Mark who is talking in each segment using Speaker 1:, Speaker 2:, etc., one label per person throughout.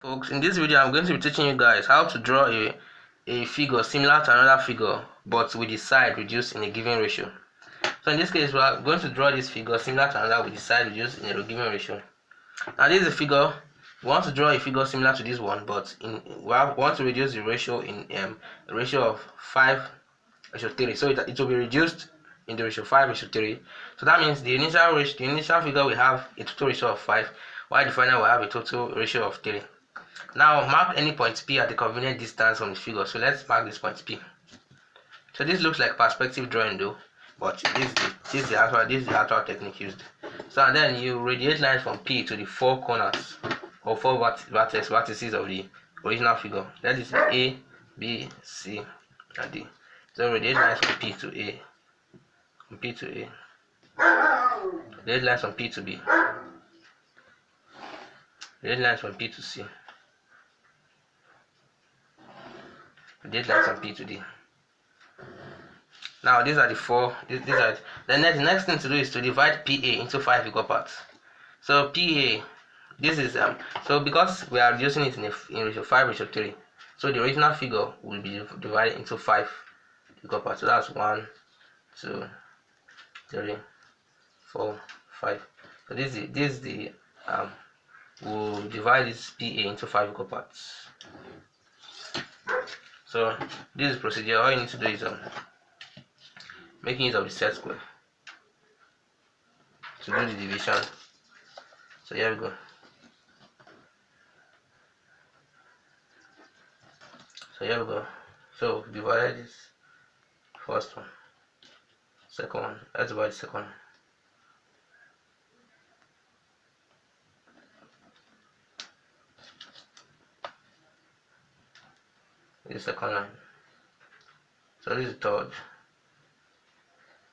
Speaker 1: Folks, in this video I'm going to be teaching you guys how to draw a figure similar to another figure but with the side reduced in a given ratio. So in this case we are going to draw this figure similar to another with the side reduced in a given ratio. Now this is a figure. We want to draw a figure similar to this one, but we want to reduce the ratio in a ratio of 5:3. So it will be reduced in the ratio 5:3. So that means the initial figure will have a total ratio of 5, while the final will have a total ratio of 3. Now mark any point P at the convenient distance from the figure. So let's mark this point P. So this looks like perspective drawing though, but this is the actual technique used. So and then you radiate lines from P to the four corners or four vertices of the original figure. That is A, B, C, and D. So radiate lines from P to A, from P to A. Radiate lines from P to B. Radiate lines from P to C. Radiate lines from P to D. Now these are the four. These are the next thing to do is to divide PA into 5 equal parts. So PA, this is so because we are reducing it in ratio 5:3, so the original figure will be divided into 5 equal parts. So that's 1, 2, 3, 4, 5. So this is the we'll divide this PA into 5 equal parts. So this is procedure. All you need to do is making use of the set square to do the division. So here we go. So divided this first one, second one. Let's divide the second one. This is the second line. So this is the third.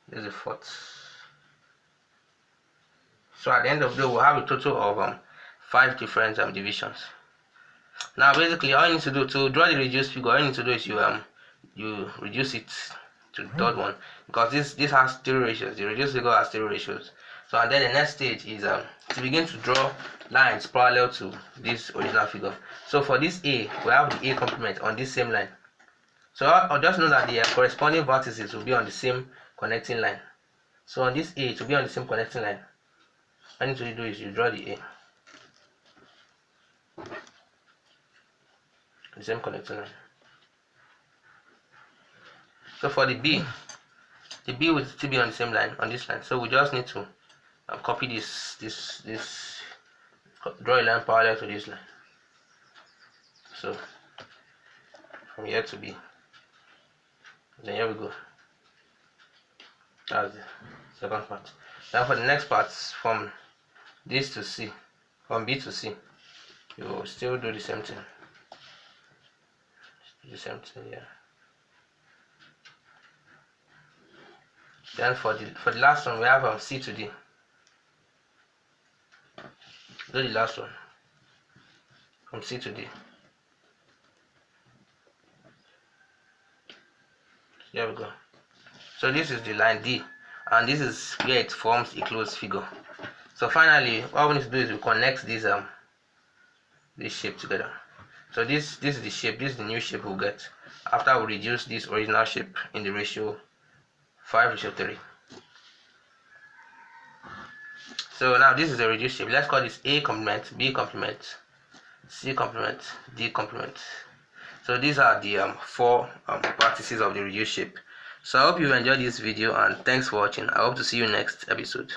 Speaker 1: This is the fourth. So at the end of the day, we'll have a total of 5 different divisions. Now basically all you need to do to draw the reduced figure, all you need to do is you reduce it to the third one, because this has 3 ratios. The reduced figure has 3 ratios. So and then the next stage is to begin to draw lines parallel to this original figure. So for this A, we have the A complement on this same line. So I'll just know that the corresponding vertices will be on the same connecting line. So on this A, to be on the same connecting line, all you need to do is you draw the A, the same connecting line. So for the B will still be on the same line, on this line. So we just need to copy this, draw a line parallel to this line. So from here to B. Then here we go. That's the second part. Now for the next part, from this to C, from B to C, you will still do the same thing. Yeah. Then for the last one, we have C to D. Do the last one from C to D. Here we go. So this is the line D, and this is where it forms a closed figure. So finally, what we need to do is we connect this shape together. So this is the shape. This is the new shape we'll get after we reduce this original shape in the ratio 5:3. So now this is the reduced shape. Let's call this A complement, B complement, C complement, D complement. So these are the 4 vertices of the reduced shape. So I hope you enjoyed this video, and thanks for watching. I hope to see you next episode.